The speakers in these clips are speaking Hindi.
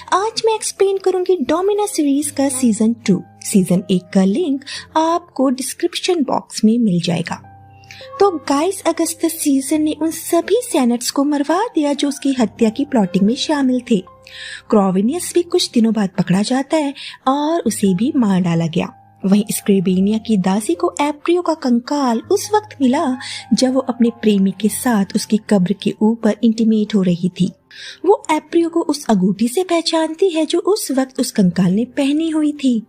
आज मैं एक्सप्लेन करूंगी डोमिना सीरीज का सीजन 2। सीजन 1 का लिंक आपको डिस्क्रिप्शन बॉक्स में मिल जाएगा। तो गाइस, अगस्टस सीजर ने उन सभी सेनेट्स को मरवा दिया जो उसकी हत्या की प्लॉटिंग में शामिल थे। क्रोविनियस भी कुछ दिनों बाद पकड़ा जाता है और उसे भी मार डाला गया। वहीं स्क्रेबेनिया की दासी को एप्रियो का कंकाल उस वक्त मिला जब वो अपने प्रेमी के साथ उसकी कब्र के ऊपर इंटीमेट हो रही थी। वो एप्रियो को उस अंगूठी से पहचानती है जो उस वक्त उस कंकाल ने पहनी हुई थी।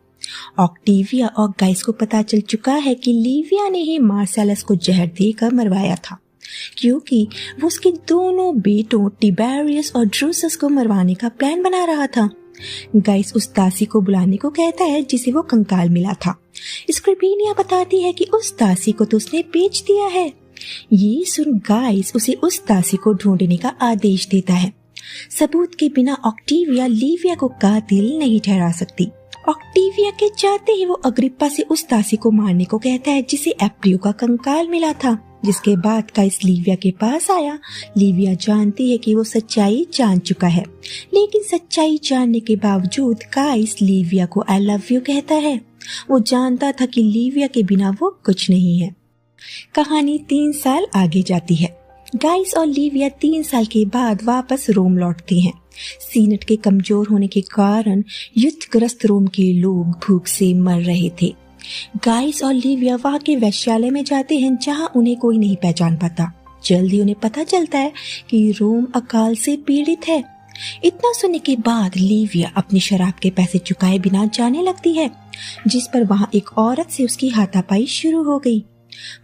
ऑक्टेविया और गाइस को पता चल चुका है कि लीविया ने ही मार्सेलस को जहर देकर मरवाया था, क्योंकि वो उसके दोनों बेटों टिबेरियस और ड्रूसस को मरवाने का प्लान बना रहा था। गाइस उस दासी को बुलाने को कहता है जिसे वो कंकाल मिला था। स्क्रेबेनिया बताती है कि उस दासी को तो उसने बेच दिया है। ये सुन गाइस उसे उस दासी को ढूंढने का आदेश देता है। सबूत के बिना ऑक्टेविया लीविया को कातिल नहीं ठहरा सकती। ऑक्टेविया के चाहते ही वो अग्रिप्पा से उस दासी को मारने को कहता है जिसे एप्रियो का कंकाल मिला था। जिसके बाद गाइस लीविया के पास आया। लीविया जानती है कि वो सच्चाई जान चुका है, लेकिन सच्चाई जानने के बावजूद गाइस लीविया को आई लव यू कहता है। वो जानता था कि लीविया के बिना वो कुछ नहीं है। कहानी 3 साल आगे जाती है। गाइस और लीविया 3 साल के बाद वापस रोम लौटती हैं। सीनेट के कमजोर होने के कारण युद्धग्रस्त रोम के लोग भूख से मर रहे थे। गाइस और लीविया वहां के वैश्यालय में जाते हैं जहां उन्हें कोई नहीं पहचान पाता। जल्दी उन्हें पता चलता है कि रोम अकाल से पीड़ित है। इतना सुनने के बाद लीविया अपनी शराब के पैसे चुकाए बिना जाने लगती है, जिस पर वहां एक औरत से उसकी हाथापाई शुरू हो गई।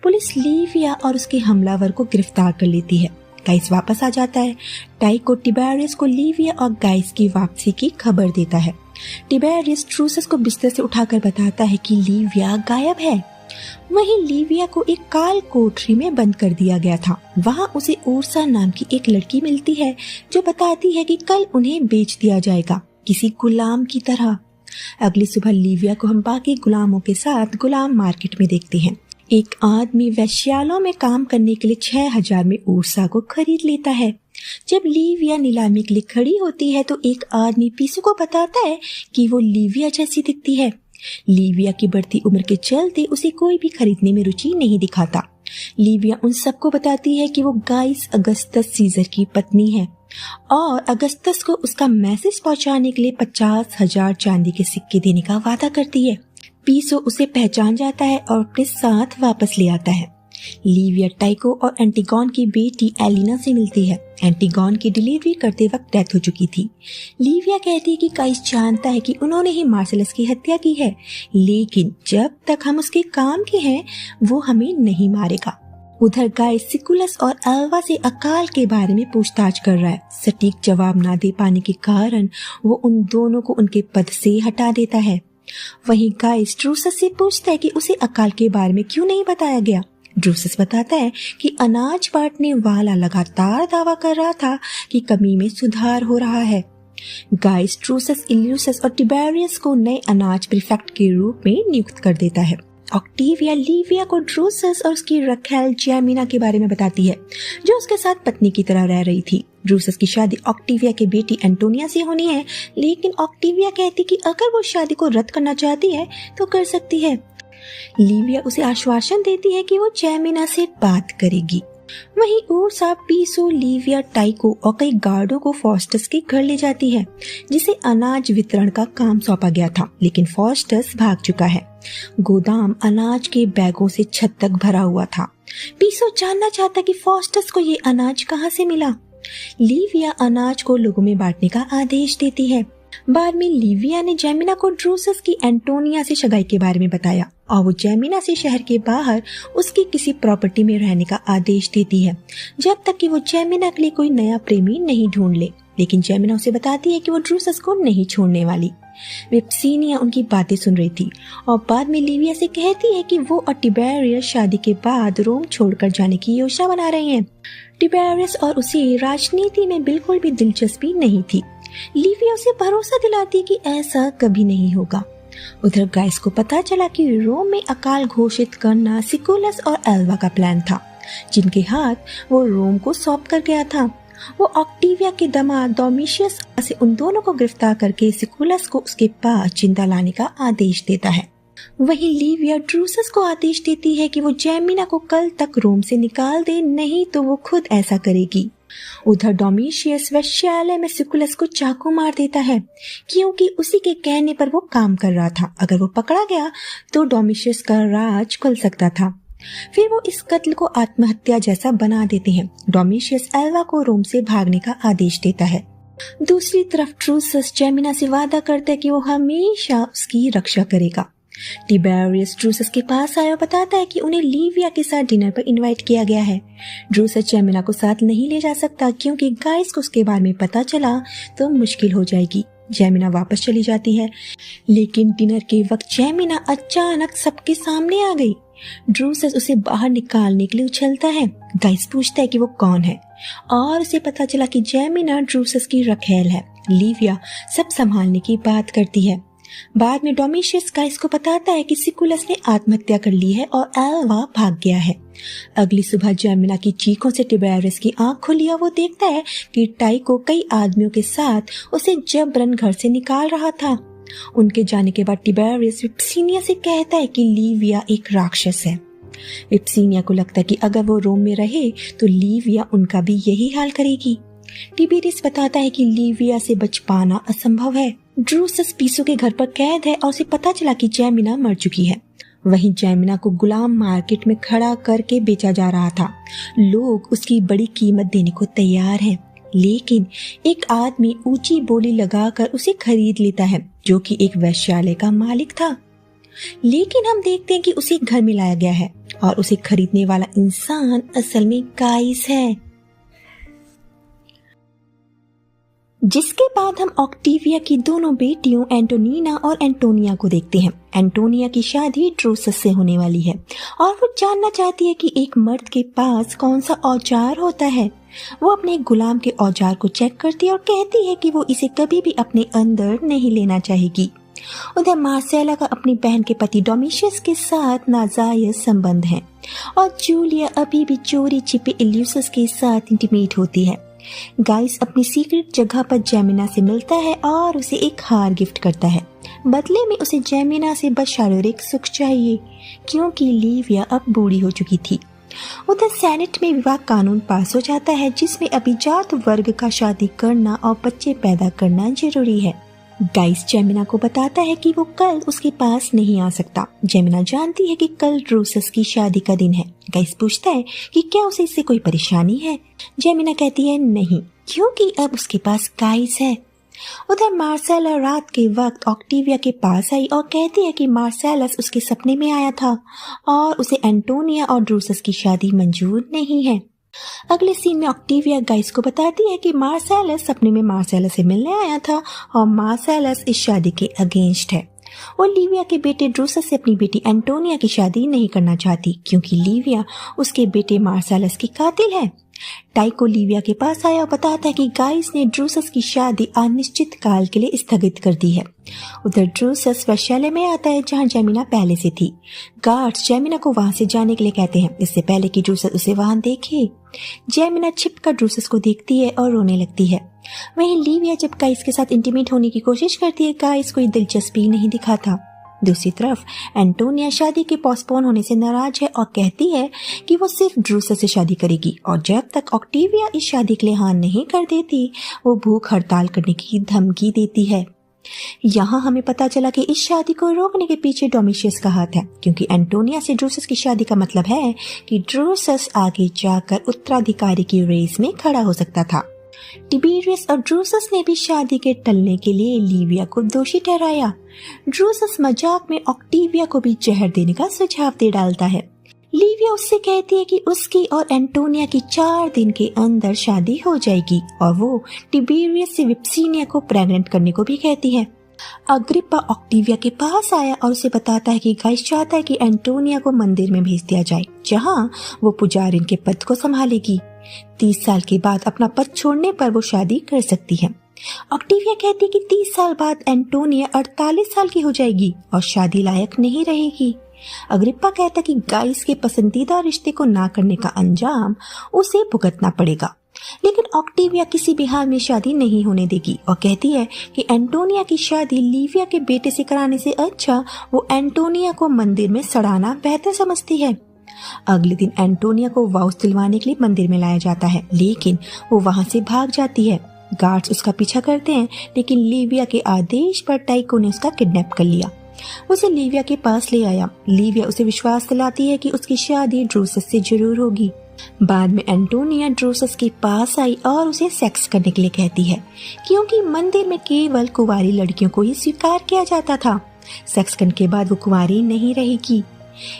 पुलिस लीविया और उसके हमलावर को गिरफ्तार कर लेती है। गाइस वापस आ जाता है। टाइको टिबेरियस को लीविया और गाइस की वापसी की खबर देता है। टिबेरियस ड्रूसस को बिस्तर से उठाकर बताता है कि लीविया गायब है। वहीं लीविया को एक काल कोठरी में बंद कर दिया गया था। वहां उसे उर्सा नाम की एक लड़की मिलती है जो बताती है कि कल उन्हें बेच दिया जाएगा, किसी गुलाम की तरह। अगली सुबह लीविया को हम बाकी गुलामों के साथ गुलाम मार्केट में देखते हैं। एक आदमी वैश्यालयों में काम करने के लिए 6000 में उर्सा को खरीद लेता है। जब लीविया नीलामी के लिए खड़ी होती है तो एक आदमी पीसू को बताता है कि वो लीविया जैसी दिखती है। लीविया की बढ़ती उम्र के चलते उसे कोई भी खरीदने में रुचि नहीं दिखाता। लीविया उन सबको बताती है कि वो गाइस अगस्टस सीजर की पत्नी है और अगस्टस को उसका मैसेज पहुंचाने के लिए 50,000 चांदी के सिक्के देने का वादा करती है। पीसो उसे पहचान जाता है और अपने साथ वापस ले आता है। लीविया टाइको और एंटिगोन की बेटी एलिना से मिलती है। एंटिगोन की डिलीवरी करते वक्त डेथ हो चुकी थी। लीविया कहती है कि गाइस जानता है कि उन्होंने ही मार्सेलस की हत्या की है, लेकिन जब तक हम उसके काम के हैं वो हमें नहीं मारेगा। उधर गाइस सिकुलस और एल्वा से अकाल के बारे में पूछताछ कर रहा है। सटीक जवाब ना दे पाने के कारण वो उन दोनों को उनके पद से हटा देता है। वहीं गाइस ड्रूसस से पूछता है कि उसे अकाल के बारे में क्यों नहीं बताया गया। ड्रूसस बताता है कि अनाज बांटने वाला लगातार दावा कर रहा था कि कमी में सुधार हो रहा है। गाइस ड्रूसस इल्यूसस और टिबेरियस को नए अनाज प्रीफेक्ट के रूप में नियुक्त कर देता है। ऑक्टेविया लीविया को ड्रूसस और उसकी रखेल जैमिना के बारे में बताती है, जो उसके साथ पत्नी की तरह रह रही थी। ड्रूसस की शादी ऑक्टेविया की बेटी एंटोनिया से होनी है, लेकिन ऑक्टेविया कहती कि अगर वो शादी को रद्द करना चाहती है तो कर सकती है। लीविया उसे आश्वासन देती है कि वो जैमिना से बात करेगी। वहीं उर्सा पीसो लीविया टाइको और कई गार्डों को फॉस्टस के घर ले जाती है, जिसे अनाज वितरण का काम सौंपा गया था, लेकिन फॉस्टस भाग चुका है। गोदाम अनाज के बैगों से छत तक भरा हुआ था। पीसो जानना चाहता कि फॉस्टस को ये अनाज कहाँ से मिला। लीविया अनाज को लोगों में बांटने का आदेश देती है। बाद में लीविया ने जैमिना को ड्रूसस की एंटोनिया से सगाई के बारे में बताया और वो जैमिना से शहर के बाहर उसकी किसी प्रॉपर्टी में रहने का आदेश देती है, जब तक कि वो जैमिना के लिए कोई नया प्रेमी नहीं ढूंढ ले। लेकिन जैमिना उसे बताती है कि वो ड्रूसस को नहीं छोड़ने वाली। विप्सिनिया उनकी बातें सुन रही थी और बाद में लीविया से कहती है कि वो और टिबेरियस शादी के बाद रोम छोड़कर जाने की योजना बना रहे हैं। टिबेरियस और उसे राजनीति में बिल्कुल भी दिलचस्पी नहीं थी। लीविया उसे भरोसा दिलाती कि ऐसा कभी नहीं होगा। उधर गाइस को पता चला कि रोम में अकाल घोषित करना सिकुलस और एल्वा का प्लान था, जिनके हाथ वो रोम को सौंप कर गया था। वो ऑक्टेविया के दामाद डोमिशियस से उन दोनों को गिरफ्तार करके सिकुलस को उसके पास जिंदा लाने का आदेश देता है। वहीं लीविया ड्रूसस को आदेश देती है कि वो जेमिना को कल तक रोम से निकाल दे, नहीं तो वो खुद ऐसा करेगी। उधर डोमिशियस वेश्यालय में सिकुलस को चाकू मार देता है क्योंकि उसी के कहने पर वो काम कर रहा था। अगर वो पकड़ा गया तो डोमिशियस का राज खुल सकता था। फिर वो इस कत्ल को आत्महत्या जैसा बना देते हैं। डोमिशियस एल्वा को रोम से भागने का आदेश देता है। दूसरी तरफ ड्रूसस जेमिना से वादा करता है कि वो हमेशा उसकी रक्षा करेगा। टिबेरियस ड्रूसस के पास आया और बताता है कि उन्हें लीविया के साथ डिनर पर इनवाइट किया गया है। ड्रूसस जेमिना को साथ नहीं ले जा सकता क्योंकि गाइस को उसके बारे में पता चला तो मुश्किल हो जाएगी। जेमिना वापस चली जाती है, लेकिन डिनर के वक्त जेमिना अचानक सबके सामने आ गई। ड्रूसस उसे बाहर निकालने के लिए उछलता है। गाइस पूछता है कि वो कौन है और उसे पता चला कि जेमिना ड्रूसस की रखेल है। लीविया सब संभालने की बात करती है। बाद में डोमिशियस गाइस को बताता है कि सिकुलस ने आत्महत्या कर ली है और एल्वा भाग गया है। अगली सुबह जेमिना की चीखों से टिबेरियस की आंख खुली और वो देखता है कि टाइको कई आदमियों के साथ उसे जबरन घर से निकाल रहा था। उनके जाने के बाद टिबेरियस विप्सिनिया से कहता है कि लीविया एक राक्षस है। विप्सिनिया को लगता है कि अगर वो रोम में रहे तो लीविया उनका भी यही हाल करेगी। टिबेरियस बताता है कि लीविया से बच पाना असंभव है। ड्रूसस पीसो के घर पर कैद है और उसे पता चला कि जेमिना मर चुकी है। वहीं जेमिना को गुलाम मार्केट में खड़ा करके बेचा जा रहा था। लोग उसकी बड़ी कीमत देने को तैयार हैं, लेकिन एक आदमी ऊंची बोली लगाकर उसे खरीद लेता है जो कि एक वेश्यालय का मालिक था। लेकिन हम देखते हैं कि उसे घर में लाया गया है और उसे खरीदने वाला इंसान असल में गाइस है। जिसके बाद हम ऑक्टेविया की दोनों बेटियों एंटोनिना और एंटोनिया को देखते हैं। एंटोनिया की शादी ड्रूसस से होने वाली है और वो जानना चाहती है कि एक मर्द के पास कौन सा औजार होता है। वो अपने गुलाम के औजार को चेक करती है और कहती है कि वो इसे कभी भी अपने अंदर नहीं लेना चाहेगी। उधर मार्सेला का अपनी बहन के पति डोमिशियस के साथ नाजायज संबंध है और जूलिया अभी भी चोरी छिपे इल्यूसस के साथ इंटीमेट होती है। गाइस अपनी सीक्रेट जगह पर जेमिना से मिलता है और उसे एक हार गिफ्ट करता है। बदले में उसे जेमिना से बस शारीरिक सुख चाहिए क्योंकि लीविया अब बूढ़ी हो चुकी थी। उधर सेनेट में विवाह कानून पास हो जाता है जिसमें अभिजात वर्ग का शादी करना और बच्चे पैदा करना जरूरी है। गाइस जेमिना को बताता है कि वो कल उसके पास नहीं आ सकता। जेमिना जानती है कि कल ड्रूसस की शादी का दिन है। गाइस पूछता है कि क्या उसे इससे कोई परेशानी है। जेमिना कहती है नहीं, क्योंकि अब उसके पास गाइस है। उधर मार्सेला रात के वक्त ऑक्टेविया के पास आई और कहती है कि मार्सेलस उसके सपने में आया था और उसे एंटोनिया और ड्रूसस की शादी मंजूर नहीं है। अगले सीन में ऑक्टेविया गाइस को बताती है कि मार्सेलस सपने में मार्सेला से मिलने आया था और मार्सेलस इस शादी के अगेंस्ट है। वो लीविया के बेटे ड्रूसस से अपनी बेटी एंटोनिया की शादी नहीं करना चाहती क्योंकि लीविया उसके बेटे मार्सेलस की कातिल है। टाइको लीविया के पास आया और बताता है कि गाइस ने ड्रूसस की शादी अनिश्चित काल के लिए स्थगित कर दी है। उधर ड्रूसस वेश्यालय में आता है जहां जेमिना पहले से थी। गार्ड्स जेमिना को वहां से जाने के लिए कहते हैं इससे पहले कि ड्रूसस उसे वहां देखे। जेमिना छिपकर ड्रूसस को देखती है और रोने लगती है। वहीं लीविया जब गाइस के साथ इंटीमेट होने की कोशिश करती है, गाइस कोई दिलचस्पी नहीं दिखाता। दूसरी तरफ एंटोनिया शादी के पोस्टपोन होने से नाराज है और कहती है कि वो सिर्फ ड्रूसस से शादी करेगी और जब तक ऑक्टेविया इस शादी के लिए हाँ नहीं कर देती वो भूख हड़ताल करने की धमकी देती है। यहाँ हमें पता चला कि इस शादी को रोकने के पीछे डोमिशियस का हाथ है क्योंकि एंटोनिया से ड्रूसस की शादी का मतलब है कि ड्रूसस आगे जाकर उत्तराधिकारी की रेस में खड़ा हो सकता था। टिबेरियस और ड्रूसस ने भी शादी के टलने के लिए लीविया को दोषी ठहराया। ड्रूसस मजाक में ऑक्टेविया को भी जहर देने का सुझाव दे डालता है। लीविया उससे कहती है कि उसकी और एंटोनिया की 4 दिन के अंदर शादी हो जाएगी और वो टिबेरियस से विप्सिनिया को प्रेग्नेंट करने को भी कहती है। अग्रिप्पा ऑक्टेविया के पास आया और उसे बताता है कि गाइस चाहता है कि एंटोनिया को मंदिर में भेज दिया जाए जहां वो पुजारिन के पद को संभालेगी। 30 साल के बाद अपना पद छोड़ने पर वो शादी कर सकती है। ऑक्टेविया कहती है कि 30 साल बाद एंटोनिया 48 साल की हो जाएगी और शादी लायक नहीं रहेगी। अग्रिप्पा कहता है कि गाइस के पसंदीदा रिश्ते को ना करने का अंजाम उसे भुगतना पड़ेगा, लेकिन ऑक्टेविया किसी भी हाल में शादी नहीं होने देगी और कहती है कि एंटोनिया की शादी लीविया के बेटे से कराने से अच्छा वो एंटोनिया को मंदिर में सड़ाना बेहतर समझती है। अगले दिन एंटोनिया को वाउस दिलवाने के लिए मंदिर में लाया जाता है, लेकिन वो वहां से भाग जाती है। गार्ड्स उसका पीछा करते हैं, लेकिन लीविया के आदेश पर टाइको ने उसका किडनैप कर लिया। उसे लीविया के पास ले आया। लीविया उसे विश्वास दिलाती है कि उसकी शादी ड्रूसस से जरूर होगी। बाद में एंटोनिया ड्रूसस के पास आई और उसे सेक्स करने के लिए कहती है, क्योंकि मंदिर में केवल कुंवारी लड़कियों को ही स्वीकार किया जाता था। सेक्स करने के बाद वो कुंवारी नहीं रहेगी।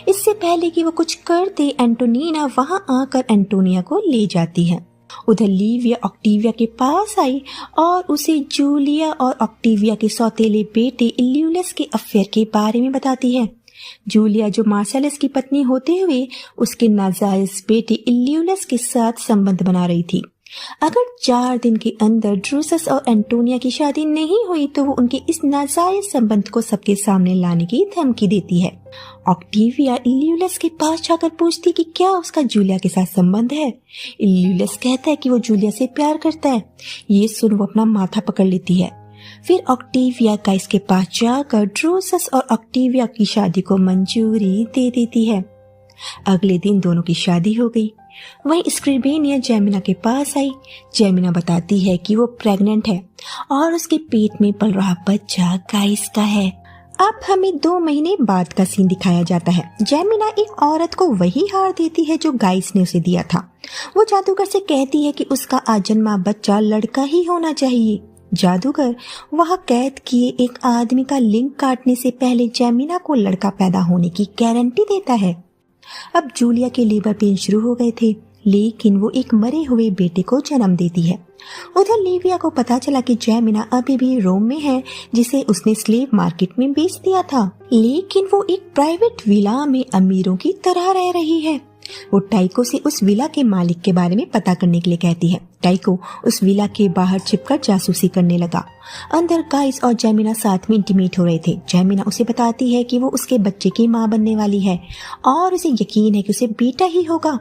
इससे पहले कि वो कुछ कर दे, एंटोनिना वहां आकर एंटोनिया को ले जाती है। उधर लीविया ऑक्टेविया के पास आई और उसे जूलिया और ऑक्टेविया के सौतेले बेटे इल्यूलस के अफेयर के बारे में बताती है। जूलिया, जो मार्सेलस की पत्नी होते हुए उसके नाजायज बेटे इल्यूलस के साथ संबंध बना रही थी। अगर 4 दिन के अंदर ड्रूसस और एंटोनिया की शादी नहीं हुई तो वो उनके इस नाजायज संबंध को सबके सामने लाने की धमकी देती है। ऑक्टेविया इल्यूलस के पास जाकर पूछती कि क्या उसका जूलिया के साथ संबंध है। इल्यूलस कहता है कि वो जूलिया से प्यार करता है। ये सुन वो अपना माथा पकड़ लेती है। फिर ऑक्टेविया गाइस के पास जाकर ड्रूसस और ऑक्टेविया की शादी को मंजूरी दे देती है। अगले दिन दोनों की शादी हो गई। वहीं स्क्रिबेनिया जेमिना के पास आई। जेमिना बताती है कि वो प्रेग्नेंट है और उसके पेट में पल रहा बच्चा गाइस का है। अब हमें 2 महीने बाद का सीन दिखाया जाता है। जेमिना एक औरत को वही हार देती है जो गाइस ने उसे दिया था। वो जादूगर से कहती है कि उसका आजन्मा बच्चा लड़का ही होना चाहिए। जादूगर वहां कैद किए एक आदमी का लिंग काटने से पहले जेमिना को लड़का पैदा होने की गारंटी देता है। अब जूलिया के लेबर पेन शुरू हो गए थे, लेकिन वो एक मरे हुए बेटे को जन्म देती है। उधर लीविया को पता चला कि जेमिना अभी भी रोम में है, जिसे उसने स्लेव मार्केट में बेच दिया था, लेकिन वो एक प्राइवेट विला में अमीरों की तरह रह रही है। वो टाइको से उस विला के मालिक के बारे में पता करने के लिए कहती है। टाइको उस विला के बाहर छिपकर जासूसी करने लगा। अंदर गाइस और जेमिना साथ में इंटीमेट हो रहे थे। जेमिना उसे बताती है कि वो उसके बच्चे की मां बनने वाली है और उसे यकीन है कि उसे बेटा ही होगा।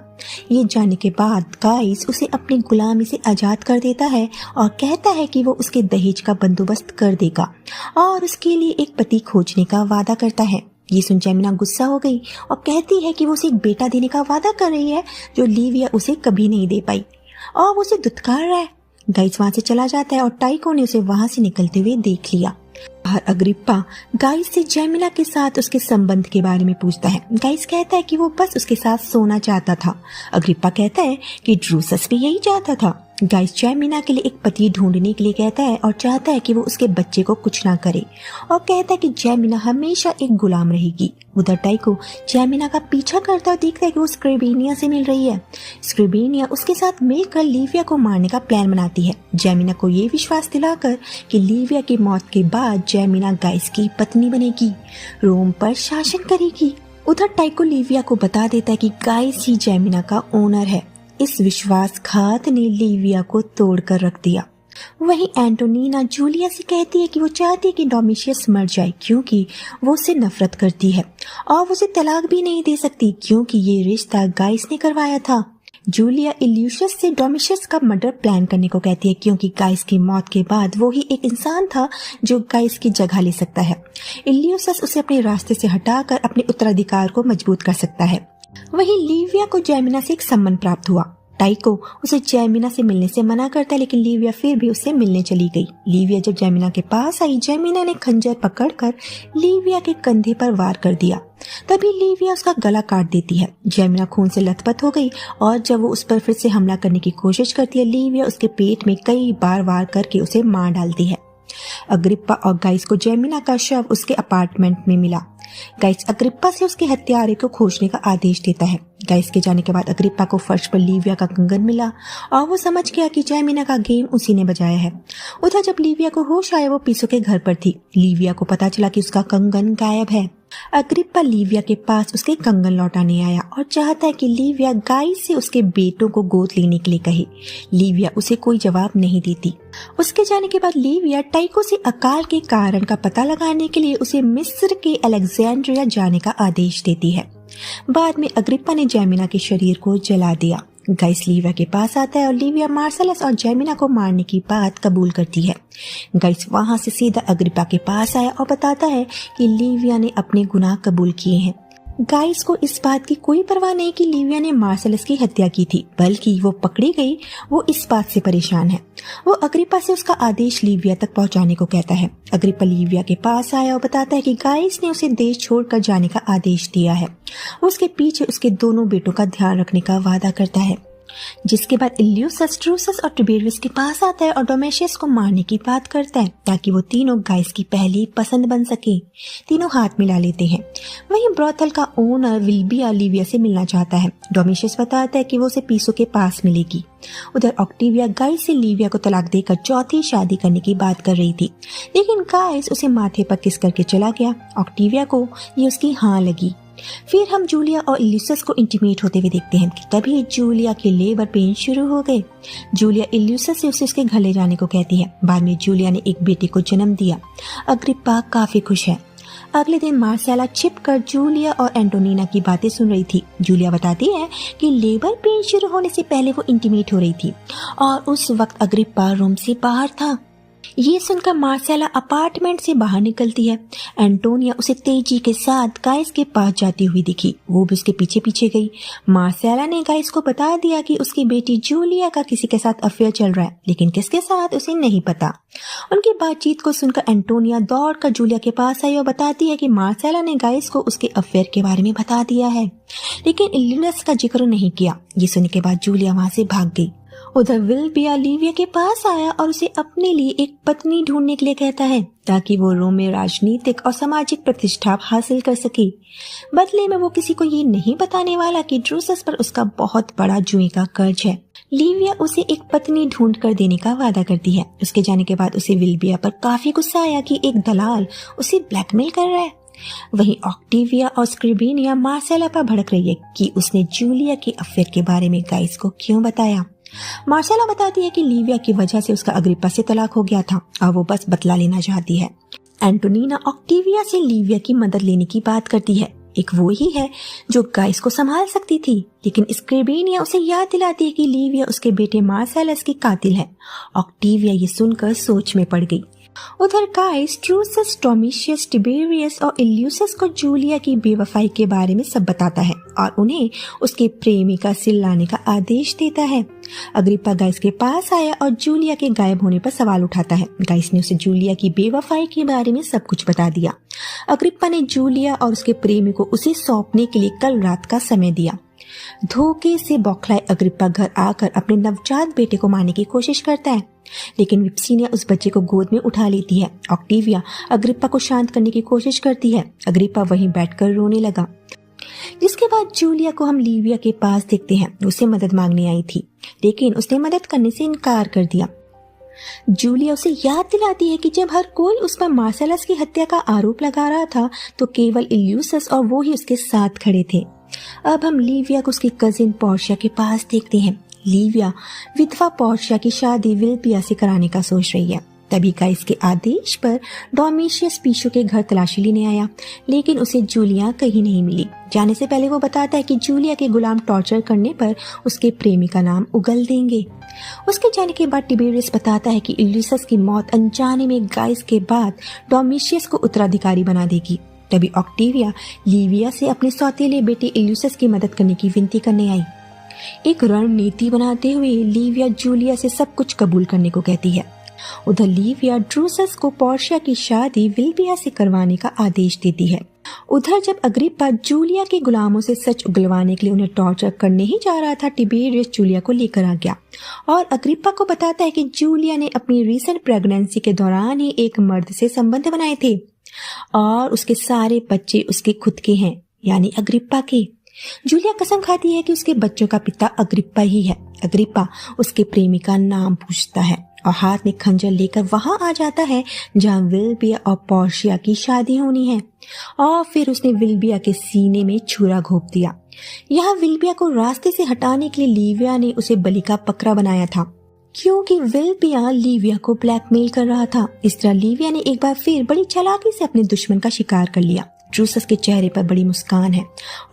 ये जानने के बाद गाइस उसे अपनी गुलामी से आजाद कर देता है और कहता है कि वो उसके दहेज का बंदोबस्त कर देगा और उसके लिए एक पति खोजने का वादा करता है। ये सुन जेमिना गुस्सा हो गई और कहती है कि वो उसे एक बेटा देने का वादा कर रही है जो लीविया उसे कभी नहीं दे पाई और वो उसे दुत्कार रहा है। गाइस वहां से चला जाता है और टाइको ने उसे वहां से निकलते हुए देख लिया। बाहर अग्रिप्पा गाइस से जेमिना के साथ उसके संबंध के बारे में पूछता है। गाइस कहता है कि वो बस उसके साथ सोना चाहता था। अग्रिप्पा कहता है कि ड्रूसस भी यही चाहता था। गाइस जेमिना के लिए एक पति ढूंढने के लिए कहता है और चाहता है कि वो उसके बच्चे को कुछ ना करे और कहता है कि जेमिना हमेशा एक गुलाम रहेगी। उधर टाइको जेमिना का पीछा करता और देखता है कि वो स्क्रिबेनिया से मिल रही है। स्क्रिबेनिया उसके साथ मिलकर लीविया को मारने का प्लान बनाती है, जेमिना को ये विश्वास दिलाकर कि लीविया की मौत के बाद जेमिना गाइस की पत्नी बनेगी, रोम पर शासन करेगी। उधर टाइको लीविया को बता देता है कि गाइस ही जेमिना का ओनर है। इस विश्वासघात ने लीविया को तोड़ कर रख दिया। वहीं एंटोनिना जूलिया से कहती है कि वो चाहती है कि डोमिशियस मर जाए क्योंकि वो उससे नफरत करती है और वो उसे तलाक भी नहीं दे सकती क्योंकि ये रिश्ता गाइस ने करवाया था। जूलिया इल्यूशस से डोमिशियस का मर्डर प्लान करने को कहती है क्योंकि गाइस की मौत के बाद वो ही एक इंसान था जो गाइस की जगह ले सकता है। इल्यूशस उसे अपने रास्ते से हटाकर अपने उत्तराधिकार को मजबूत कर सकता है। वहीं लीविया को जेमिना से एक सम्मन प्राप्त हुआ। टाइको उसे जेमिना से मिलने से मना करता है, लेकिन लीविया फिर भी उससे मिलने चली गई। लीविया जब जेमिना के पास आई, जेमिना ने खंजर पकड़कर लीविया के कंधे पर वार कर दिया। तभी लीविया उसका गला काट देती है। जेमिना खून से लथपथ हो गई और जब वो उस पर फिर से हमला करने की कोशिश करती है, लीविया उसके पेट में कई बार वार करके उसे मार डालती है। अग्रिप्पा और गाइस को जेमिना का शव उसके अपार्टमेंट में मिला। गाइस अग्रिप्पा से उसके हत्यारे को खोजने का आदेश देता है। गाइस के जाने के बाद अग्रिप्पा को फर्श पर लीविया का कंगन मिला और वो समझ गया कि जेमिना का गेम उसी ने बजाया है। उधर जब लीविया को होश आया वो पीसो के घर पर थी। लीविया को पता चला कि उसका कंगन गायब है। अग्रिप्पा लीविया के पास उसके कंगन लौटाने आया और चाहता है कि लीविया गाइस से उसके बेटों को गोद लेने के लिए कहे। लीविया उसे कोई जवाब नहीं देती। उसके जाने के बाद लीविया टाइको से अकाल के कारण का पता लगाने के लिए उसे मिस्र के अलेक्जेंड्रिया जाने का आदेश देती है। बाद में अग्रिप्पा ने जेमिना के शरीर को जला दिया। गाइस लीविया के पास आता है और लीविया मार्सेलस और जेमिना को मारने की बात कबूल करती है। गाइस वहां से सीधा अग्रिप्पा के पास आया और बताता है कि लीविया ने अपने गुनाह कबूल किए हैं। गाइस को इस बात की कोई परवाह नहीं कि लीविया ने मार्सेलस की हत्या की थी, बल्कि वो पकड़ी गई वो इस बात से परेशान है। वो अग्रिप्पा से उसका आदेश लीविया तक पहुंचाने को कहता है। अग्रिप्पा लीविया के पास आया और बताता है कि गाइस ने उसे देश छोड़कर जाने का आदेश दिया है। वो उसके पीछे उसके दोनों बेटों का ध्यान रखने का वादा करता है। जिसके बाद इल्यूसस, ड्रूसस और टिबेरियस के पास आता है और डोमेशियस को मारने की बात करता है ताकि वो तीनों गाइस की पहली पसंद बन सके। तीनों हाथ मिला लेते हैं। वहीं ब्रोथल का ओनर विल्बिया लीविया से मिलना चाहता है। डोमेशियस बताता है कि वो उसे पीसो के पास मिलेगी। उधर ऑक्टेविया गाइस से लीविया को तलाक देकर चौथी शादी करने की बात कर रही थी, लेकिन गाइस उसे माथे पर किस करके चला गया। ऑक्टेविया को ये उसकी हाँ लगी। फिर हम जूलिया और इल्यूसस को इंटीमेट होते हुए देखते हैं कि तभी जूलिया के लेबर पेन शुरू हो गए। जूलिया इल्यूसस से उसे उसके घर ले जाने को कहती है। बाद में जूलिया ने एक बेटे को जन्म दिया। अग्रिप्पा काफी खुश है। अगले दिन मार्सेला छिपकर जूलिया और एंटोनिना की बातें सुन रही थी। जूलिया बताती है कि लेबर पेन शुरू होने से पहले वो इंटीमेट हो रही थी और उस वक्त अग्रिप्पा रूम से बाहर था। ये सुनकर मार्सेला अपार्टमेंट से बाहर निकलती है। एंटोनिया उसे तेजी के साथ गाइस के पास जाती हुई दिखी। वो भी उसके पीछे पीछे गई। मार्सेला ने गाइस को बता दिया कि उसकी बेटी जूलिया का किसी के साथ अफेयर चल रहा है, लेकिन किसके साथ उसे नहीं पता। उनकी बातचीत को सुनकर एंटोनिया दौड़कर जूलिया के पास आई और बताती है कि मार्सेला ने गाइस को उसके अफेयर के बारे में बता दिया है, लेकिन इल्यूनस का जिक्र नहीं किया। ये सुनने के बाद जूलिया वहां से भाग गई। उधर विल्बिया लीविया के पास आया और उसे अपने लिए एक पत्नी ढूंढने के लिए कहता है ताकि वो रोम में राजनीतिक और सामाजिक प्रतिष्ठा हासिल कर सके। बदले में वो किसी को ये नहीं बताने वाला कि ड्रूसस पर उसका बहुत बड़ा जुए का कर्ज है। लीविया उसे एक पत्नी ढूंढ कर देने का वादा करती है। उसके जाने के बाद उसे विल्बिया पर काफी गुस्सा आया कि एक दलाल उसे ब्लैकमेल कर रहा है। वहीं ऑक्टेविया और स्क्रिबिनिया मार्सेला पर भड़क रही है कि उसने जूलिया के अफेयर के बारे में गाइस को क्यों बताया। मार्सेला बताती है कि लीविया की वजह से उसका अग्रिप्पा से तलाक हो गया था और वो बस बदला लेना चाहती है। एंटोनिना ऑक्टेविया से लीविया की मदद लेने की बात करती है। एक वो ही है जो गाइस को संभाल सकती थी, लेकिन स्क्रिबिनिया उसे याद दिलाती है कि लीविया उसके बेटे मार्सेलस की कातिल है। ऑक्टेविया ये सुनकर सोच में पड़ गई। उधर गाइस ड्रूसस, डोमिशियस, टिबेरियस और इल्यूसस को जूलिया की बेवफाई के बारे में सब बताता है और उन्हें उसके प्रेमिका से लाने का आदेश देता है। अग्रिप्पा गाइस के पास आया और जूलिया के गायब होने पर सवाल उठाता है। गाइस ने उसे जूलिया की बेवफाई के बारे में सब कुछ बता दिया। अग्रिप्पा ने जूलिया और उसके प्रेमी को उसे सौंपने के लिए कल रात का समय दिया। धोखे से बौखलाए अग्रिप्पा घर आकर अपने नवजात बेटे को मारने की कोशिश करता है, लेकिन विप्सिनिया उस बच्चे को गोद में उठा लेती है। ऑक्टेविया अग्रिप्पा को शांत करने की कोशिश करती है। अग्रिप्पा वहीं बैठकर रोने लगा। जिसके बाद जूलिया को हम लीविया के पास देखते हैं। उसे मदद मांगने आई थी, लेकिन उसने मदद करने से इनकार कर दिया। जूलिया उसे याद दिलाती है कि जब हर कोई उस पर मार्सेलस की हत्या का आरोप लगा रहा था तो केवल इल्यूसस और वो ही उसके साथ खड़े थे। अब हम लीविया को उसकी कजिन पोर्शिया के पास देखते हैं। लीविया विधवा पोर्शिया की शादी विल्बिया से कराने का सोच रही है। तभी गाइस के आदेश पर डोमिशियस पीशो के घर तलाशी लेने आया, लेकिन उसे जूलिया कहीं नहीं मिली। जाने से पहले वो बताता है कि जूलिया के गुलाम टॉर्चर करने पर उसके प्रेमी का नाम उगल देंगे। उसके जाने के बाद टिबेरियस बताता है कि इल्यूसस की मौत अनजाने में गाइस के बाद डोमिशियस को उत्तराधिकारी बना देगी। तभी ऑक्टेविया लीविया से अपने सौतेले बेटे इल्यूसस की मदद करने की विनती करने आई। एक रणनीति बनाते हुए लीविया जूलिया से सब कुछ कबूल करने को कहती है। उधर लीविया ड्रूसस को पोर्शिया की शादी विल्बिया से करवाने का आदेश देती है। उधर जब अग्रिप्पा जूलिया के गुलामों से सच उगलवाने के लिए उन्हें टॉर्चर करने ही जा रहा था, टिबेरियस जूलिया को लेकर आ गया और अग्रिप्पा को बताता है कि जूलिया ने अपनी रीसेंट प्रेगनेंसी के दौरान ही एक मर्द से संबंध बनाए थे और उसके सारे बच्चे उसके खुद के हैं, यानी अग्रिप्पा के। जूलिया कसम खाती है कि उसके बच्चों का पिता अग्रिप्पा ही है। अग्रिप्पा उसके प्रेमी का नाम पूछता है और हाथ में खंजर लेकर वहां आ जाता है जहां विल्बिया और पोर्शिया की शादी होनी है, और फिर उसने विल्बिया के सीने में छुरा घोंप दिया। यहाँ विल्बिया को रास्ते से हटाने के लिए लीविया ने उसे बलि का बकरा बनाया था, क्योंकि विल्बिया लीविया को ब्लैकमेल कर रहा था। इस तरह लीविया ने एक बार फिर बड़ी चालाकी से अपने दुश्मन का शिकार कर लिया। ड्रूसस के चेहरे पर बड़ी मुस्कान है।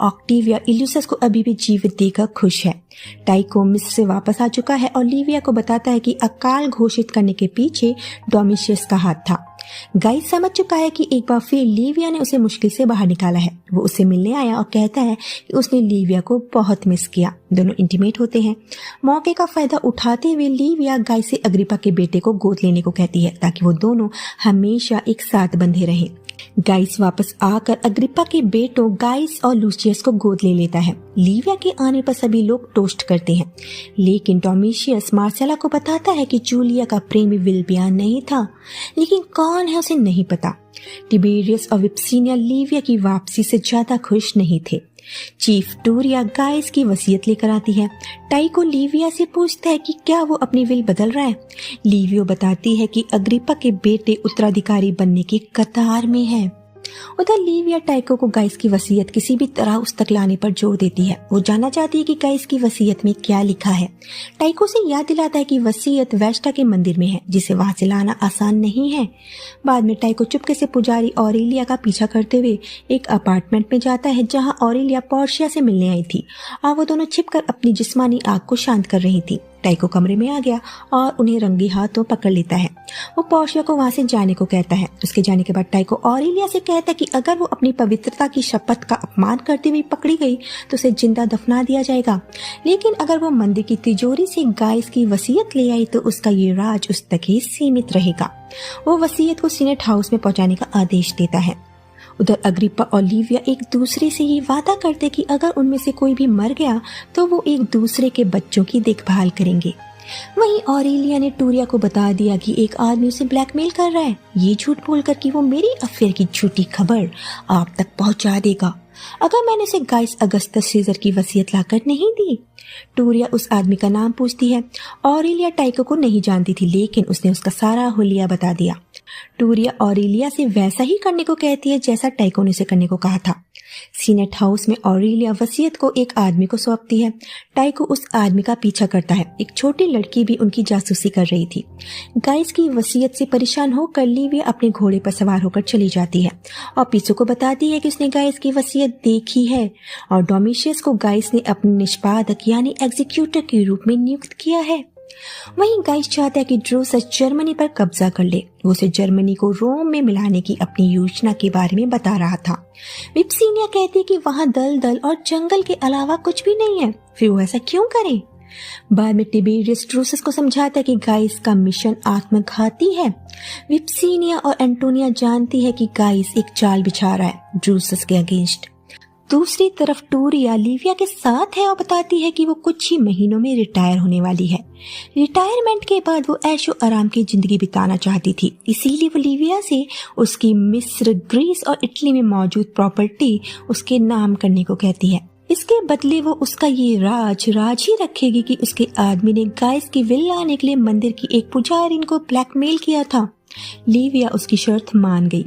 ऑक्टेविया इल्यूसस को अभी भी जीवित देखकर खुश है। टाइको मिस्र से वापस आ चुका है और लीविया को बताता है कि अकाल घोषित करने के पीछे डोमिशियस का हाथ था। गाइस समझ चुका है कि एक बार फिर लीविया ने उसे मुश्किल से बाहर निकाला है। वो उससे मिलने आया और कहता है कि उसने लीविया को बहुत मिस किया। दोनों इंटीमेट होते हैं। मौके का फायदा उठाते हुए लीविया गाइस से अग्रिपा के बेटे को गोद लेने को कहती है ताकि वो दोनों हमेशा एक साथ बंधे रहें। गाइस वापस आकर अग्रिपा के बेटों गाइस और लूसियस को गोद ले लेता है। लीविया के आने पर सभी लोग टोस्ट करते हैं, लेकिन डोमिशियस मार्सेला को बताता है कि जूलिया का प्रेमी विल्बिया नहीं था, लेकिन कौन है उसे नहीं पता। टिबेरियस और विप्सिनिया लीविया की वापसी से ज्यादा खुश नहीं थे। चीफ टूरिया गाइस की वसीयत लेकर आती है। टाइको लीविया से पूछता है कि क्या वो अपनी विल बदल रहा है। लीवियो बताती है कि अग्रिपा के बेटे उत्तराधिकारी बनने की कतार में है। उधर लीविया टाइको को गाइस की वसीयत किसी भी तरह उस तक लाने पर जोर देती है। वो जानना चाहती है कि गाइस की वसीयत में क्या लिखा है। टाइको से याद दिलाता है कि वसीयत वेस्टा के मंदिर में है, जिसे वहां से लाना आसान नहीं है। बाद में टाइको चुपके से पुजारी ऑरेलिया का पीछा करते हुए एक अपार्टमेंट में जाता है जहां ऑरेलिया पोर्शिया से मिलने आई थी और वो दोनों छिपकर अपनी जिस्मानी आग को शांत कर रही थी। टाइको कमरे में आ गया और उन्हें रंगे हाथों पकड़ लेता है। वो पोर्शिया को वहां से जाने को कहता है। उसके जाने के बाद टाइको ऑरेलिया से कहता है कि अगर वो अपनी पवित्रता की शपथ का अपमान करती हुई पकड़ी गई तो उसे जिंदा दफना दिया जाएगा, लेकिन अगर वो मंदिर की तिजोरी से गाइस की वसीयत ले आई तो उसका ये राज उस तक ही सीमित रहेगा। वो वसीयत को सीनेट हाउस में पहुंचाने का आदेश देता है। उधर अग्रिपा और लीविया एक दूसरे से ये वादा करते कि अगर उनमें से कोई भी मर गया तो वो एक दूसरे के बच्चों की देखभाल करेंगे। वहीं ऑरेलिया ने टूरिया को बता दिया कि एक आदमी उसे ब्लैकमेल कर रहा है, ये झूठ बोलकर कि वो मेरी अफेयर की झूठी खबर आप तक पहुंचा देगा अगर मैंने उसे गाइस अगस्टस सीजर की वसीयत लाकर नहीं दी। टूरिया उस आदमी का नाम पूछती है। ऑरेलिया टाइको को नहीं जानती थी, लेकिन उसने उसका सारा हुलिया बता दिया। टूरिया ऑरेलिया से वैसा ही करने को कहती है जैसा टाइको ने उसे करने को कहा था। सीनेट हाउस में ऑरेलिया वसीयत को एक आदमी को सौंपती है। टाइको उस आदमी का पीछा करता है। एक छोटी लड़की भी उनकी जासूसी कर रही थी। गाइस की वसीयत से परेशान होकर लीविया अपने घोड़े पर सवार होकर चली जाती है और पीछू को बताती है कि उसने गाइस की वसीयत देखी है और डोमिशियस को गाइस ने अपने निष्पादक यानी एग्जीक्यूटर के रूप में नियुक्त किया है। वहीं गाइस चाहता है कि ड्रूसस जर्मनी पर कब्जा कर ले। वो उसे जर्मनी को रोम में मिलाने की अपनी योजना के बारे में बता रहा था। विप्सिनिया कहती है कि वहां दलदल और जंगल के अलावा कुछ भी नहीं है, फिर वो ऐसा क्यों करें। बाद में टिबेरियस ड्रूसस को समझाता है कि गाइस का मिशन आत्मघाती है। विप्सिनिया और एंटोनिया जानती है कि गाइस एक चाल बिछा रहा है ड्रूसस के अगेंस्ट। दूसरी तरफ टूरिया लीविया के साथ है और बताती है कि वो कुछ ही महीनों में रिटायर होने वाली है। रिटायरमेंट के बाद वो ऐशो आराम की जिंदगी बिताना चाहती थी, इसीलिए वो लीविया से उसकी मिस्र, ग्रीस और इटली में मौजूद प्रॉपर्टी उसके नाम करने को कहती है। इसके बदले वो उसका ये राज ही रखेगी कि उसके आदमी ने गाइस की विल लाने के लिए मंदिर की एक पुजारी को ब्लैकमेल किया था। लीविया उसकी शर्त मान गई।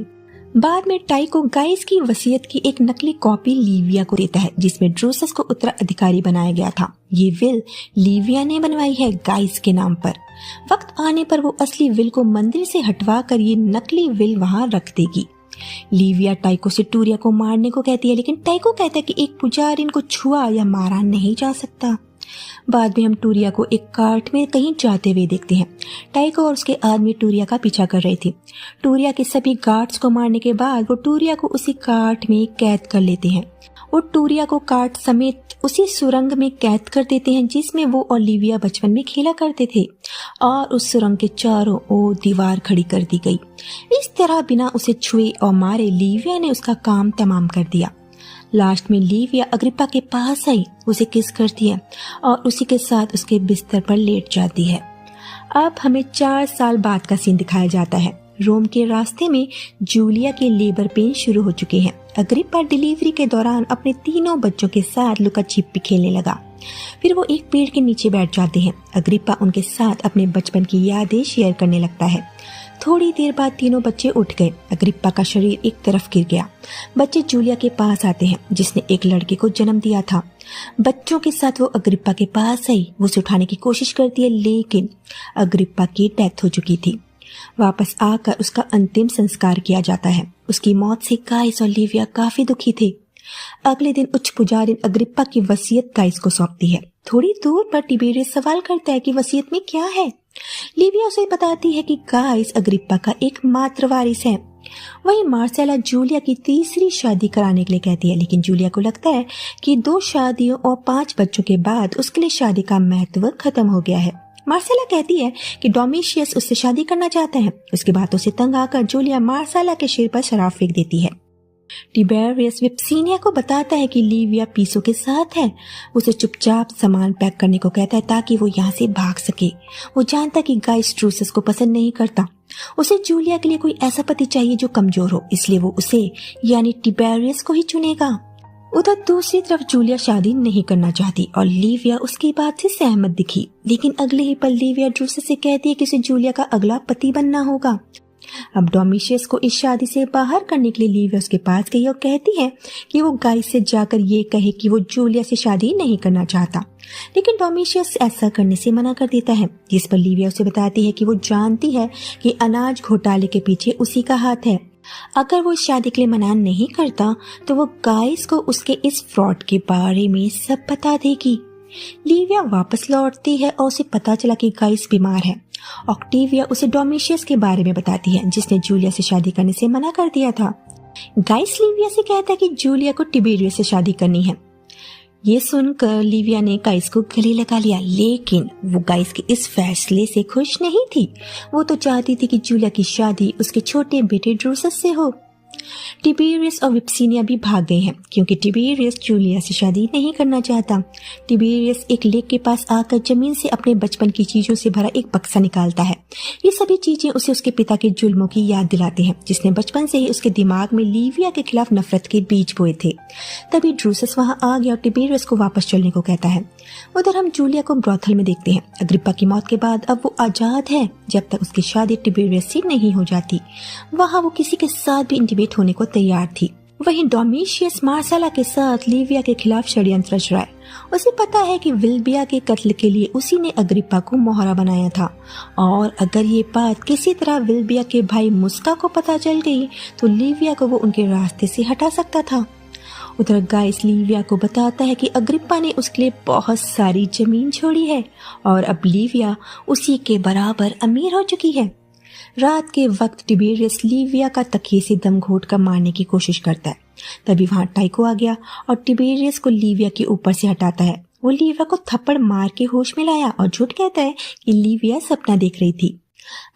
बाद में टाइको गाइस की वसीयत की एक नकली कॉपी लीविया को देता है जिसमें ड्रूसस को उत्तराधिकारी बनाया गया था। ये विल लीविया ने बनवाई है गाइस के नाम पर। वक्त आने पर वो असली विल को मंदिर से हटवा कर ये नकली विल वहां रख देगी। लीविया टाइको से टूरिया को मारने को कहती है, लेकिन टाइको कहता है कि एक पुजारी को छुआ या मारा नहीं जा सकता। बाद में हम टूरिया को एक कार्ट में कहीं जाते हुए देखते हैं। टाइको और उसके आदमी टूरिया का पीछा कर रहे थे। टूरिया के सभी गार्ड्स को मारने के बाद वो टूरिया को उसी कार्ट में कैद कर लेते हैं। वो टूरिया को कार्ट समेत उसी सुरंग में कैद कर देते हैं जिसमें वो और लीविया बचपन में खेला करते थे, और उस सुरंग के चारों ओर दीवार खड़ी कर दी गई। इस तरह बिना उसे छुए और मारे लीविया ने उसका काम तमाम कर दिया। लास्ट में लीविया अग्रिपा के पास आई, उसे किस करती है और उसी के साथ उसके बिस्तर पर लेट जाती है। अब हमें 4 साल बाद का सीन दिखाया जाता है। रोम के रास्ते में जूलिया के लेबर पेन शुरू हो चुके हैं। अग्रिपा डिलीवरी के दौरान अपने तीनों बच्चों के साथ लुका छिपी खेलने लगा। फिर वो एक पेड़ के नीचे बैठ जाते हैं। अग्रिप्पा उनके साथ अपने बचपन की यादें शेयर करने लगता है। थोड़ी देर बाद तीनों बच्चे उठ गए। अग्रिप्पा का शरीर एक तरफ गिर गया। बच्चे जूलिया के पास आते हैं जिसने एक लड़के को जन्म दिया था। बच्चों के साथ वो अग्रिप्पा के पास आई। वो उसे उठाने की कोशिश करती है लेकिन अग्रिप्पा की डेथ हो चुकी थी। वापस आकर उसका अंतिम संस्कार किया जाता है। उसकी मौत से गाइस और लिविया काफी दुखी थे। अगले दिन उच्च पुजारी अग्रिप्पा की वसीयत गाइस को सौंपती है। थोड़ी दूर पर टिबेरियस सवाल करता है कि वसीयत में क्या है। लिविया उसे बताती है कि गाइस अग्रिप्पा का एकमात्र वारिस है। वहीं मार्सेला जूलिया की तीसरी शादी कराने के लिए कहती है, लेकिन जूलिया को लगता है कि 2 शादियों और 5 बच्चों के बाद उसके लिए शादी का महत्व खत्म हो गया है। मार्सेला कहती है कि डोमिशियस उससे शादी करना चाहता है। उसकी बातों से तंग आकर जूलिया मार्सेला के सिर पर शराब फेंक देती है। टिबेरियस विप्सिनिया को बताता है कि लिविया पीसो के साथ है। उसे चुपचाप सामान पैक करने को कहता है ताकि वो यहाँ से भाग सके। वो जानता है कि गाइस ड्रूसस को पसंद नहीं करता। उसे जूलिया के लिए कोई ऐसा पति चाहिए जो कमजोर हो, इसलिए वो उसे यानी टिबेरियस को ही चुनेगा। उधर दूसरी तरफ जूलिया शादी नहीं करना चाहती और लिविया उसकी बात से सहमत दिखी, लेकिन अगले ही पल लिविया ड्रूसस से कहती है कि उसे जूलिया का अगला पति बनना होगा। अब डोमिशियस को इस शादी से बाहर करने के लिए लिविया उसके पास गई और कहती है कि वो गाइस से जाकर ये कहे कि वो जूलिया से शादी नहीं करना चाहता, लेकिन डोमिशियस ऐसा करने से मना कर देता है। जिस पर लिविया उसे बताती है कि वो जानती है कि अनाज घोटाले के पीछे उसी का हाथ है। अगर वो इस शादी के लिए मना नहीं करता तो वो गाइस को उसके इस फ्रॉड के बारे में सब बता देगी। लिविया वापस लौटती है और उसे पता चला कि गाइस बीमार है। ऑक्टेविया उसे डोमिशियस के बारे में बताती है जिसने जूलिया से शादी करने से मना कर दिया था। गाइस लिविया से कहता है कि जूलिया को टिबेरियस से शादी करनी है। ये सुनकर लिविया ने गाइस को गले लगा लिया, लेकिन वो गाइस के इस फैसले से खुश नहीं थी। वो तो चाहती थी कि जूलिया की शादी उसके छोटे बेटे ड्रूसस से हो। टिबेरियस और विप्सिनिया भी भाग गए हैं क्योंकि टिबेरियस जूलिया से शादी नहीं करना चाहता। टिबेरियस एक लेक के पास आकर जमीन से अपने बचपन की चीजों से भरा एक बक्सा निकालता है। ये सभी चीजें उसे उसके पिता के जुल्मों की याद दिलाते हैं जिसने बचपन से ही उसके दिमाग में लिविया के खिलाफ नफरत के बीज बोए थे। तभी ड्रूसस वहां आ गया और टिबेरियस को वापस चलने को कहता है। उधर हम जूलिया को ब्रॉथल में देखते हैं। अग्रिप्पा की मौत के बाद अब वो आजाद है जब तक उसकी शादी टिबेरियस से नहीं हो जाती। वहां वो किसी के साथ भी इंटीमेट होने को तैयार थी। वहीं डोमिशियस मार्सेला के साथ लिविया के खिलाफ षड्यंत्र रच रहा है। उसे पता है कि विल्बिया के कत्ल के लिए उसी ने अग्रिप्पा को मोहरा बनाया था और अगर ये बात किसी तरह विल्बिया के भाई मुस्का को पता चल गई तो लिविया को वो उनके रास्ते से हटा सकता था। उधर गाइस लिविया को बताता है कि अग्रिप्पा ने उसके लिए बहुत सारी जमीन छोड़ी है और अब लिविया उसी के बराबर अमीर हो चुकी है। रात के वक्त टिबेरियस लिविया का तकिए से दम घोट कर मारने की कोशिश करता है। तभी वहां टाइको आ गया और टिबेरियस को लिविया के ऊपर से हटाता है। वो लिविया को थप्पड़ मार के होश में लाया और झूठ कहता है कि लिविया सपना देख रही थी।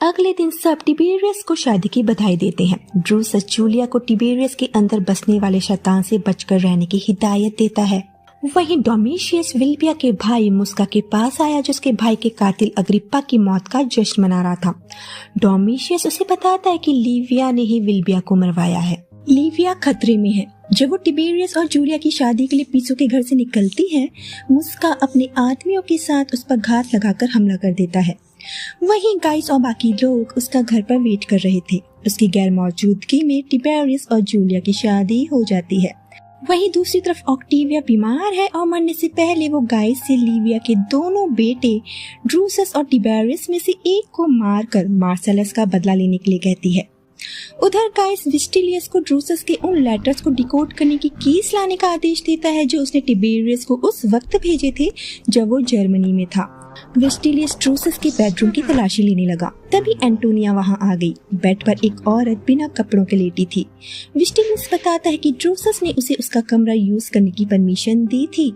अगले दिन सब टिबेरियस को शादी की बधाई देते हैं। ड्रूसस जूलिया को टिबेरियस के अंदर बसने वाले शैतान से बचकर रहने की हिदायत देता है। वहीं डोमिशियस विल्बिया के भाई मुस्का के पास आया जो उसके भाई के कातिल अग्रिप्पा की मौत का जश्न मना रहा था। डोमिशियस उसे बताता है कि लिविया ने ही विल्बिया को मरवाया है। लिविया खतरे में है। जब वो टिबेरियस और जूलिया की शादी के लिए पीसो के घर से निकलती है, मुस्का अपने आदमियों के साथ उस पर घात लगाकर हमला कर देता है। वहीं गाइस और बाकी लोग उसका घर पर वेट कर रहे थे। उसकी गैर मौजूदगी में टिबेरियस और जूलिया की शादी हो जाती है। वहीं दूसरी तरफ ऑक्टेविया बीमार है और मरने से पहले वो गाइस से लिविया के दोनों बेटे ड्रूसस और टिबेरियस में से एक को मारकर मार्सेलस का बदला लेने के लिए कहती है। उधर गाइस विस्टिलियस को ड्रूसस के उन लेटर्स को डिकोड करने की कीस लाने का आदेश देता है जो उसने टिबेरियस को उस वक्त भेजे थे जब वो जर्मनी में था। विस्टिलियस ड्रूसस के बेडरूम की तलाशी लेने लगा। तभी एंटोनिया वहां आ गई। बेड पर एक औरत बिना कपड़ों के लेटी थी। विस्टिलियस बताता है कि ड्रूसस ने उसे उसका कमरा यूज करने की परमिशन दी थी।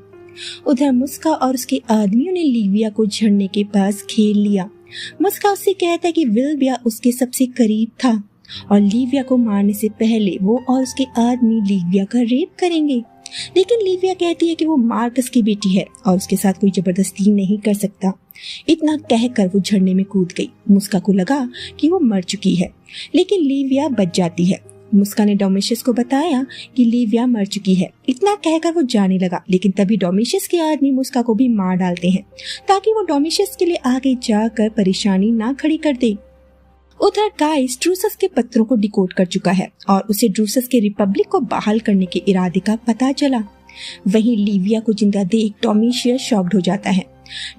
उधर मुस्का और उसके आदमियों ने लिविया को झरने के पास घेर लिया। मुस्का उससे कहता है कि विल्बिया उसके सबसे करीब था और लिविया को मारने से पहले वो और उसके आदमी लिविया का रेप करेंगे, लेकिन लिविया कहती है कि वो मार्कस की बेटी है और उसके साथ कोई जबरदस्ती नहीं कर सकता। इतना कहकर वो झरने में कूद गई। मुस्का को लगा कि वो मर चुकी है, लेकिन लिविया बच जाती है। मुस्का ने डोमिशियस को बताया कि लीविया मर चुकी है। इतना कहकर वो जाने लगा, लेकिन तभी डोमिशियस के आदमी मुस्का को भी मार डालते हैं ताकि वो डोमिशियस के लिए आगे जाकर परेशानी ना खड़ी कर दे। उधर गाइस ड्रूसस के पत्रों को डिकोड कर चुका है और उसे ड्रूसस के रिपब्लिक को बहाल करने के इरादे का पता चला। वहीं लीविया को जिंदा देख डोमिशियस शॉक्ड हो जाता है।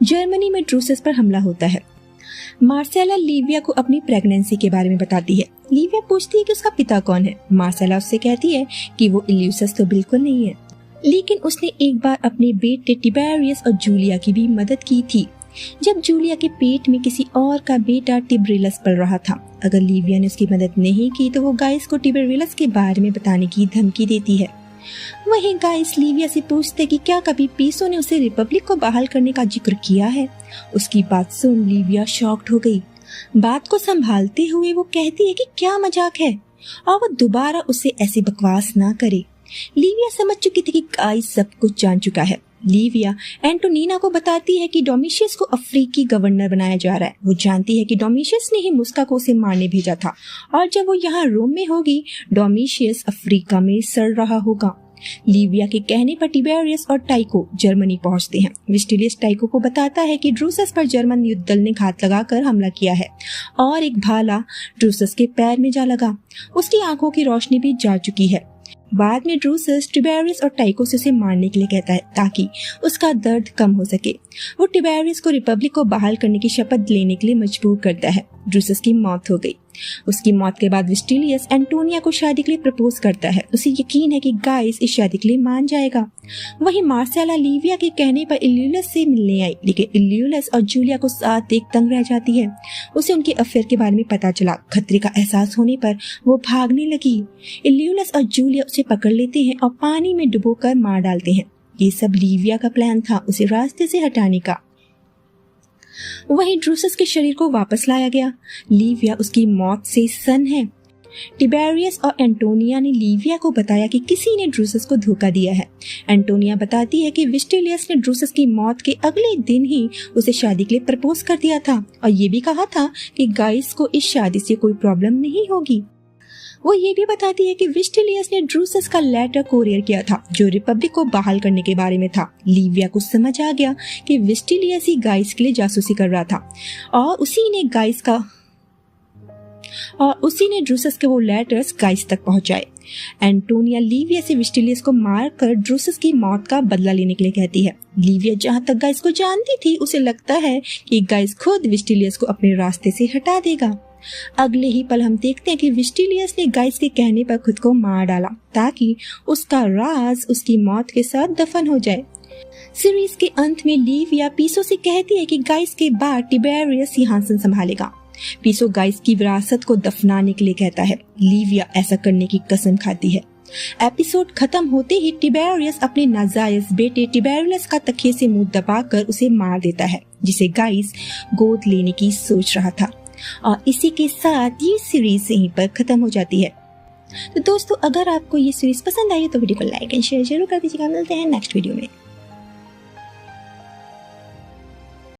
जर्मनी में ड्रूसस पर हमला होता है। मार्सेला लीविया को अपनी प्रेगनेंसी के बारे में बताती है। लीविया पूछती है कि उसका पिता कौन है। मार्सेला उससे कहती है कि वो इल्यूसस तो बिल्कुल नहीं है, लेकिन उसने एक बार अपने बेटे टिबेरियस और जूलिया की भी मदद की थी जब जूलिया के पेट में किसी और का बेटा टिबेरियस पल रहा था। अगर लीविया ने उसकी मदद नहीं की तो वो गाइस को टिबेरियस के बारे में बताने की धमकी देती है। वहीं गाइस लीविया से पूछते कि क्या कभी पीसो ने उसे रिपब्लिक को बहाल करने का जिक्र किया है। उसकी बात सुन लीविया शॉक्ड हो गई। बात को संभालते हुए वो कहती है कि क्या मजाक है और वो दोबारा उसे ऐसी बकवास ना करे। लीविया समझ चुकी थी कि गाइस सब कुछ जान चुका है। लीविया एंटोनिना को बताती है कि डोमिशियस को अफ्रीकी गवर्नर बनाया जा रहा है। वो जानती है कि डोमिशियस ने ही मुस्का को उसे मारने भेजा था और जब वो यहाँ रोम में होगी डोमिशियस अफ्रीका में सड़ रहा होगा। लीविया के कहने पर टिबेरियस और टाइको जर्मनी पहुंचते हैं। विस्टिलियस टाइको को बताता है कि ड्रूसस पर जर्मन युद्ध दल ने घात लगाकर हमला किया है और एक भाला ड्रूसस के पैर में जा लगा। उसकी आंखों की रोशनी भी जा चुकी है। बाद में ड्रूसस टिबेरियस और टाइको से उसे मारने के लिए कहता है ताकि उसका दर्द कम हो सके। वो टिबेरियस को रिपब्लिक को बहाल करने की शपथ लेने के लिए मजबूर करता है। ड्रूसस की मौत हो गई। उसकी मौत के बाद विस्टिलियस एंटोनिया को शादी के लिए प्रपोज करता है। उसे यकीन है कि गाइस इस शादी के लिए मान जाएगा। वहीं मार्सेला लीविया के कहने पर इल्यूलस से मिलने आई, लेकिन इल्यूलस और जूलिया को साथ देख तंग रह जाती है। उसे उनके अफेयर के बारे में पता चला। खतरे का एहसास होने पर वो भागने लगी। इल्यूलस और जूलिया उसे पकड़ लेते हैं और पानी में डुबोकर मार डालते हैं। ये सब लीविया का प्लान था, उसे रास्ते से हटाने का। वहीं ड्रूसस के शरीर को वापस लाया गया। लीविया उसकी मौत से सन्न है। टिबेरियस और एंटोनिया ने लीविया को बताया कि किसी ने ड्रूसस को धोखा दिया है। एंटोनिया बताती है कि विस्टिलियस ने ड्रूसस की मौत के अगले दिन ही उसे शादी के लिए प्रपोज कर दिया था और ये भी कहा था कि गाइस को इस शादी से कोई प्रॉब्लम नहीं होगी। वो ये भी बताती है कि विस्टिलियस ने ड्रूसस का लेटर कोरियर किया था जो रिपब्लिक को बहाल करने के बारे में था। लीविया को समझ आ गया कि विस्टिलियस ही गाइस के लिए जासूसी कर रहा था और उसी ने ड्रूसस के वो लेटर्स गाइस तक पहुंचाए। एंटोनिया लीविया से विस्टिलियस को मारकर ड्रूसस की मौत का बदला लेने के लिए कहती है। लीविया जहां तक गाइस को जानती थी उसे लगता है कि गाइस खुद विस्टिलियस को अपने रास्ते से हटा देगा। अगले ही पल हम देखते हैं कि विस्टिलियस ने गाइस के कहने पर खुद को मार डाला ताकि उसका राज उसकी मौत के साथ दफन हो जाए। सीरीज के अंत में लीविया पीसो से कहती है कि गाइस के बाद टिबेरियस सिंहासन संभालेगा। पीसो गाइस की विरासत को दफनाने के लिए कहता है। लीविया ऐसा करने की कसम खाती है। एपिसोड खत्म होते ही टिबेरियस अपने नाजायज बेटे टिबेरियस का तकिए से मुंह दबाकर उसे मार देता है, जिसे गाइस गोद लेने की सोच रहा था। और इसी के साथ ये सीरीज यहीं पर खत्म हो जाती है। तो दोस्तों, अगर आपको ये सीरीज पसंद आई तो वीडियो को लाइक एंड शेयर जरूर कर दीजिएगा। मिलते हैं नेक्स्ट वीडियो में।